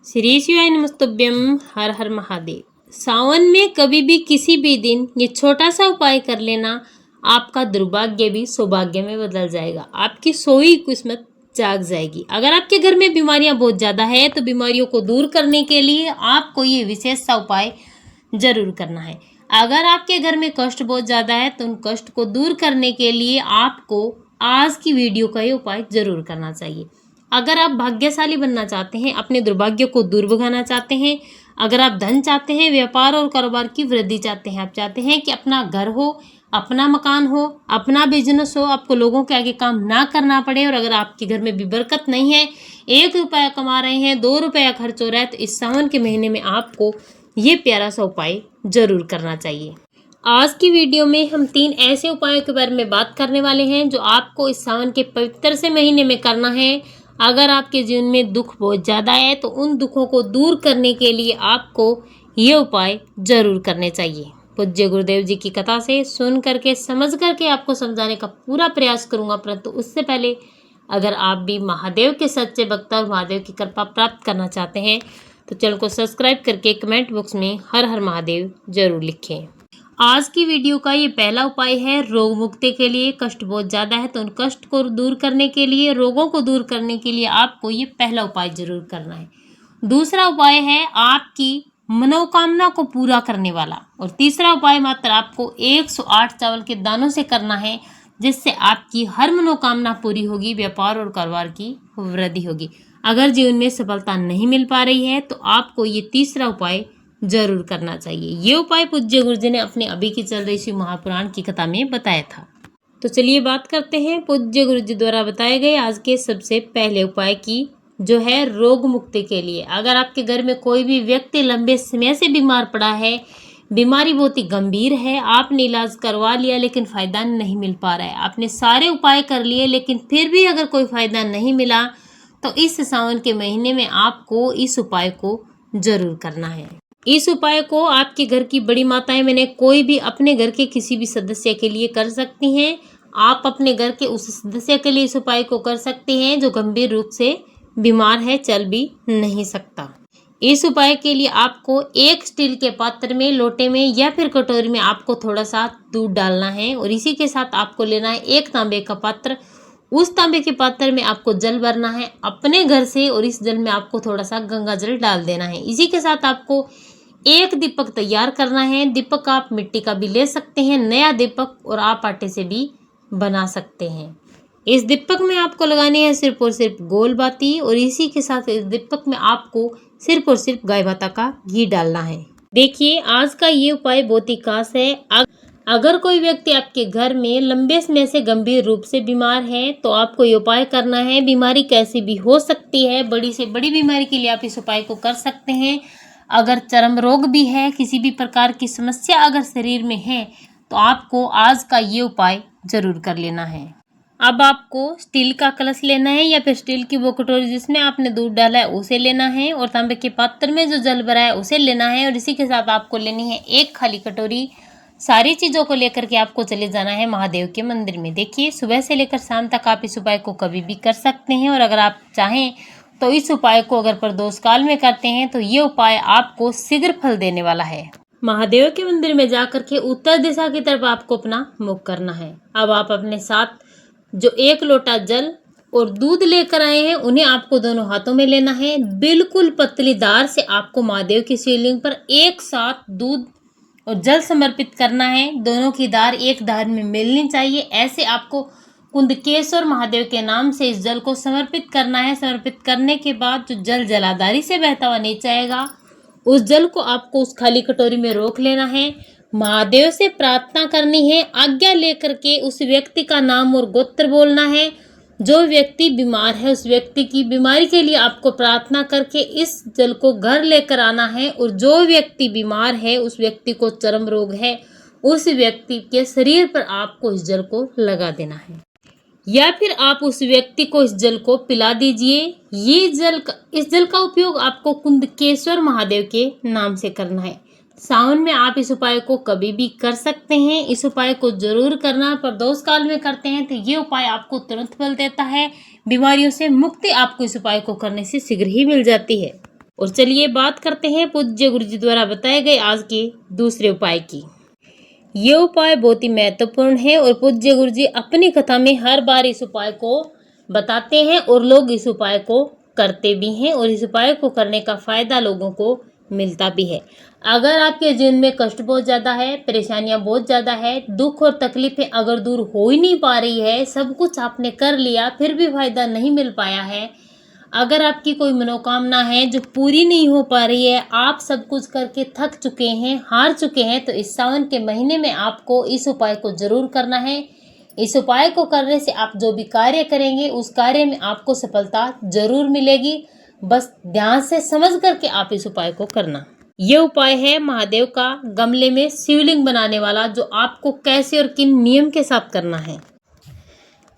श्री शिवाय नमस्तुभ्यम। हर हर महादेव। सावन में कभी भी किसी भी दिन ये छोटा सा उपाय कर लेना, आपका दुर्भाग्य भी सौभाग्य में बदल जाएगा। आपकी सोई किस्मत जाग जाएगी। अगर आपके घर में बीमारियां बहुत ज़्यादा है तो बीमारियों को दूर करने के लिए आपको ये विशेष सा उपाय जरूर करना है। अगर आपके घर में कष्ट बहुत ज़्यादा है तो उन कष्ट को दूर करने के लिए आपको आज की वीडियो का ये उपाय जरूर करना चाहिए। अगर आप भाग्यशाली बनना चाहते हैं, अपने दुर्भाग्य को दूर भगाना चाहते हैं, अगर आप धन चाहते हैं, व्यापार और कारोबार की वृद्धि चाहते हैं, आप चाहते हैं कि अपना घर हो, अपना मकान हो, अपना बिजनेस हो, आपको लोगों के आगे काम ना करना पड़े, और अगर आपके घर में भी बरकत नहीं है, 1 रुपया कमा रहे हैं, 2 रुपया खर्च हो रहा है, तो इस सावन के महीने में आपको ये प्यारा सा उपाय जरूर करना चाहिए। आज की वीडियो में हम 3 ऐसे उपायों के बारे में बात करने वाले हैं जो आपको इस सावन के पवित्र से महीने में करना है। अगर आपके जीवन में दुख बहुत ज़्यादा है तो उन दुखों को दूर करने के लिए आपको ये उपाय जरूर करने चाहिए। पूज्य गुरुदेव जी की कथा से सुन करके समझ करके आपको समझाने का पूरा प्रयास करूंगा, परंतु उससे पहले अगर आप भी महादेव के सच्चे भक्त और महादेव की कृपा प्राप्त करना चाहते हैं तो चैनल को सब्सक्राइब करके कमेंट बॉक्स में हर हर महादेव जरूर लिखें। आज की वीडियो का ये पहला उपाय है रोग मुक्ति के लिए। कष्ट बहुत ज़्यादा है तो उन कष्ट को दूर करने के लिए, रोगों को दूर करने के लिए आपको ये पहला उपाय जरूर करना है। दूसरा उपाय है आपकी मनोकामना को पूरा करने वाला, और तीसरा उपाय मात्र आपको 108 चावल के दानों से करना है, जिससे आपकी हर मनोकामना पूरी होगी, व्यापार और कारोबार की वृद्धि होगी। अगर जीवन में सफलता नहीं मिल पा रही है तो आपको ये तीसरा उपाय जरूर करना चाहिए। ये उपाय पूज्य गुरु जी ने अपने अभी की चल रही शिव महापुराण की कथा में बताया था। तो चलिए बात करते हैं पूज्य गुरु जी द्वारा बताए गए आज के सबसे पहले उपाय की, जो है रोग मुक्ति के लिए। अगर आपके घर में कोई भी व्यक्ति लंबे समय से बीमार पड़ा है, बीमारी बहुत ही गंभीर है, आपने इलाज करवा लिया लेकिन फ़ायदा नहीं मिल पा रहा है, आपने सारे उपाय कर लिए लेकिन फिर भी अगर कोई फ़ायदा नहीं मिला, तो इस सावन के महीने में आपको इस उपाय को जरूर करना है। इस उपाय को आपके घर की बड़ी माताएं, मैंने कोई भी अपने घर के किसी भी सदस्य के लिए कर सकती हैं। आप अपने घर के उस सदस्य के लिए इस उपाय को कर सकते हैं जो गंभीर रूप से बीमार है, चल भी नहीं सकता। इस उपाय के लिए आपको एक स्टील के पात्र में, लोटे में या फिर कटोरी में आपको थोड़ा सा दूध डालना है, और इसी के साथ आपको लेना है एक तांबे का पात्र। उस तांबे के पात्र में आपको जल भरना है अपने घर से, और इस जल में आपको थोड़ा सा गंगा जल डाल देना है। इसी के साथ आपको एक दीपक तैयार करना है। दीपक आप मिट्टी का भी ले सकते हैं, नया दीपक, और आप आटे से भी बना सकते हैं। इस दीपक में आपको लगानी है सिर्फ और सिर्फ गोल बाती, और इसी के साथ इस दीपक में आपको सिर्फ और सिर्फ गाय माता का घी डालना है। देखिए, आज का ये उपाय बहुत ही खास है। अगर कोई व्यक्ति आपके घर में लंबे समय से गंभीर रूप से बीमार है तो आपको ये उपाय करना है। बीमारी कैसी भी हो सकती है, बड़ी से बड़ी बीमारी के लिए आप इस उपाय को कर सकते हैं। अगर चर्म रोग भी है, किसी भी प्रकार की समस्या अगर शरीर में है, तो आपको आज का ये उपाय जरूर कर लेना है। अब आपको स्टील का कलश लेना है, या फिर स्टील की वो कटोरी जिसमें आपने दूध डाला है उसे लेना है, और तांबे के पात्र में जो जल भरा है उसे लेना है, और इसी के साथ आपको लेनी है एक खाली कटोरी। सारी चीज़ों को लेकर के आपको चले जाना है महादेव के मंदिर में। देखिए, सुबह से लेकर शाम तक आप इस उपाय को कभी भी कर सकते हैं, और अगर आप चाहें तो इस उपाय को अगर प्रदोष काल में करते हैं तो ये उपाय आपको शीघ्र फल देने वाला है। महादेव के मंदिर में जाकर के उत्तर दिशा की तरफ आपको अपना मुख करना है। अब आप अपने साथ जो 1 लोटा जल और दूध लेकर आए हैं उन्हें आपको दोनों हाथों में लेना है। बिल्कुल पतली धार से आपको महादेव की शिवलिंग पर एक साथ दूध और जल समर्पित करना है। दोनों की धार एक धार में मिलनी चाहिए। ऐसे आपको कुंदकेश्वर महादेव के नाम से इस जल को समर्पित करना है। समर्पित करने के बाद जो जल जलाधारी से बहता हुआ नीचे आएगा, उस जल को आपको उस खाली कटोरी में रोक लेना है। महादेव से प्रार्थना करनी है। आज्ञा लेकर के उस व्यक्ति का नाम और गोत्र बोलना है। जो व्यक्ति बीमार है उस व्यक्ति की बीमारी के लिए आपको प्रार्थना करके इस जल को घर लेकर आना है, और जो व्यक्ति बीमार है, उस व्यक्ति को चर्म रोग है, उस व्यक्ति के शरीर पर आपको इस जल को लगा देना है, या फिर आप उस व्यक्ति को इस जल को पिला दीजिए। इस जल का उपयोग आपको कुंदकेश्वर महादेव के नाम से करना है। सावन में आप इस उपाय को कभी भी कर सकते हैं। इस उपाय को जरूर करना। प्रदोष काल में करते हैं तो ये उपाय आपको तुरंत फल देता है। बीमारियों से मुक्ति आपको इस उपाय को करने से शीघ्र ही मिल जाती है। और चलिए बात करते हैं पूज्य गुरु जी द्वारा बताए गए आज के दूसरे उपाय की। ये उपाय बहुत ही महत्वपूर्ण है और पूज्य गुरु जी अपनी कथा में हर बार इस उपाय को बताते हैं और लोग इस उपाय को करते भी हैं और इस उपाय को करने का फायदा लोगों को मिलता भी है। अगर आपके जीवन में कष्ट बहुत ज़्यादा है, परेशानियां बहुत ज़्यादा है, दुख और तकलीफें अगर दूर हो ही नहीं पा रही है, सब कुछ आपने कर लिया फिर भी फायदा नहीं मिल पाया है, अगर आपकी कोई मनोकामना है जो पूरी नहीं हो पा रही है, आप सब कुछ करके थक चुके हैं, हार चुके हैं, तो इस सावन के महीने में आपको इस उपाय को जरूर करना है। इस उपाय को करने से आप जो भी कार्य करेंगे उस कार्य में आपको सफलता जरूर मिलेगी। बस ध्यान से समझ करके आप इस उपाय को करना। ये उपाय है महादेव का गमले में शिवलिंग बनाने वाला, जो आपको कैसे और किन नियम के साथ करना है।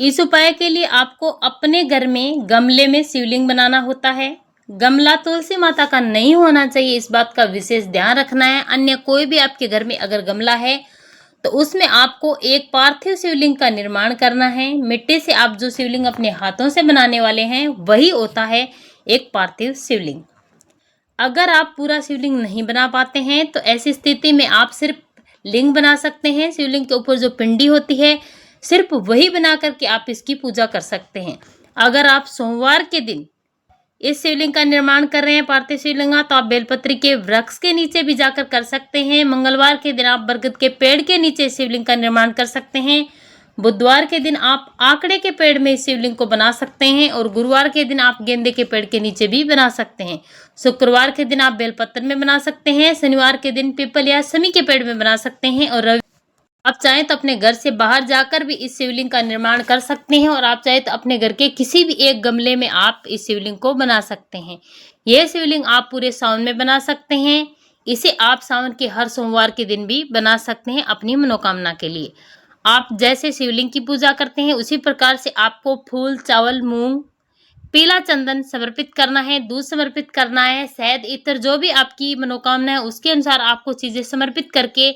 इस उपाय के लिए आपको अपने घर में गमले में शिवलिंग बनाना होता है। गमला तुलसी माता का नहीं होना चाहिए, इस बात का विशेष ध्यान रखना है। अन्य कोई भी आपके घर में अगर गमला है तो उसमें आपको एक पार्थिव शिवलिंग का निर्माण करना है। मिट्टी से आप जो शिवलिंग अपने हाथों से बनाने वाले हैं वही होता है एक पार्थिव शिवलिंग। अगर आप पूरा शिवलिंग नहीं बना पाते हैं तो ऐसी स्थिति में आप सिर्फ लिंग बना सकते हैं। शिवलिंग के ऊपर जो पिंडी होती है सिर्फ वही बना करके आप इसकी पूजा कर सकते हैं। अगर आप सोमवार के दिन इस शिवलिंग का निर्माण कर रहे हैं पार्थिव शिवलिंग, तो आप बेलपत्री के वृक्ष के नीचे भी जाकर कर सकते हैं। मंगलवार के दिन आप बरगद के पेड़ के नीचे शिवलिंग का निर्माण कर सकते हैं। बुधवार के दिन आप आकड़े के पेड़ में इस शिवलिंग को बना सकते हैं और गुरुवार के दिन आप गेंदे के पेड़ के नीचे भी बना सकते हैं। शुक्रवार के दिन आप बेलपत्र में बना सकते हैं। शनिवार के दिन पीपल या समी के पेड़ में बना सकते हैं और रवि आप चाहें तो अपने घर से बाहर जाकर भी इस शिवलिंग का निर्माण कर सकते हैं और आप चाहें तो अपने घर के किसी भी एक गमले में आप इस शिवलिंग को बना सकते हैं। यह शिवलिंग आप पूरे सावन में बना सकते हैं। इसे आप सावन के हर सोमवार के दिन भी बना सकते हैं अपनी मनोकामना के लिए। आप जैसे शिवलिंग की पूजा करते हैं उसी प्रकार से आपको फूल, चावल, मूंग, पीला चंदन समर्पित करना है, दूध समर्पित करना है, शहद, इत्र, जो भी आपकी मनोकामना है उसके अनुसार आपको चीजें समर्पित करके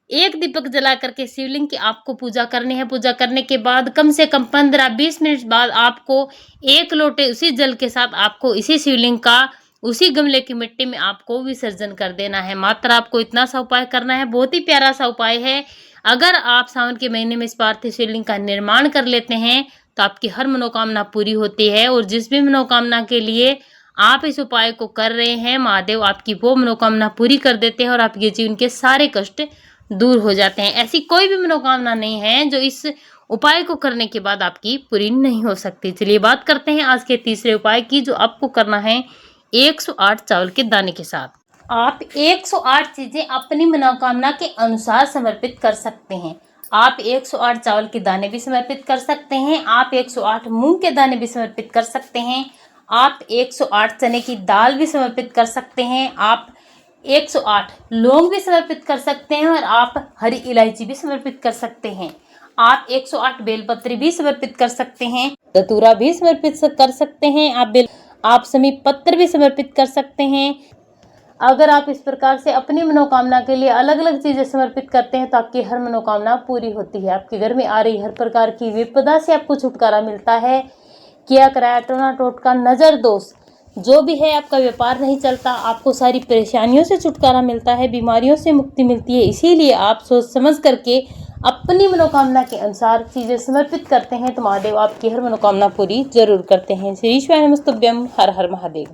एक दीपक जला करके शिवलिंग की आपको पूजा करनी है। पूजा करने के बाद कम से कम 15-20 मिनट बाद आपको एक लोटे उसी जल के साथ आपको इसी शिवलिंग का उसी गमले की मिट्टी में आपको विसर्जन कर देना है। मात्र आपको इतना सा उपाय करना है, बहुत ही प्यारा सा उपाय है। अगर आप सावन के महीने में इस पार्थिव शिवलिंग का निर्माण कर लेते हैं तो आपकी हर मनोकामना पूरी होती है और जिस भी मनोकामना के लिए आप इस उपाय को कर रहे हैं महादेव आपकी वो मनोकामना पूरी कर देते हैं और आपके जीवन के सारे कष्ट दूर हो जाते हैं। ऐसी कोई भी मनोकामना नहीं है जो इस उपाय को करने के बाद आपकी पूरी नहीं हो सकती। चलिए बात करते हैं आज के तीसरे उपाय की, जो आपको करना है 108 चावल के दाने के साथ। आप 108 चीजें अपनी मनोकामना के अनुसार समर्पित कर सकते हैं। आप 108 चावल के दाने भी समर्पित कर सकते हैं। आप 108 मूंग के दाने भी समर्पित कर सकते हैं। आप 108 चने की दाल भी समर्पित कर सकते हैं। आप 108 लौंग भी समर्पित कर सकते हैं और आप हरी इलायची भी समर्पित कर सकते हैं। आप 108 बेलपत्री भी समर्पित कर सकते हैं, धतूरा भी समर्पित कर सकते हैं, आप समी पत्र भी समर्पित कर सकते हैं। अगर आप इस प्रकार से अपनी मनोकामना के लिए अलग अलग चीजें समर्पित करते हैं तो आपकी हर मनोकामना पूरी होती है। आपके घर में आ रही हर प्रकार की विपदा से आपको छुटकारा मिलता है। किया कराया टोना टोटका, नजर दोष जो भी है, आपका व्यापार नहीं चलता, आपको सारी परेशानियों से छुटकारा मिलता है, बीमारियों से मुक्ति मिलती है। इसीलिए आप सोच समझ करके अपनी मनोकामना के अनुसार चीजें समर्पित करते हैं तो महादेव आपकी हर मनोकामना पूरी जरूर करते हैं। श्री शिवाय नमस्तुभ्यम। हर हर महादेव।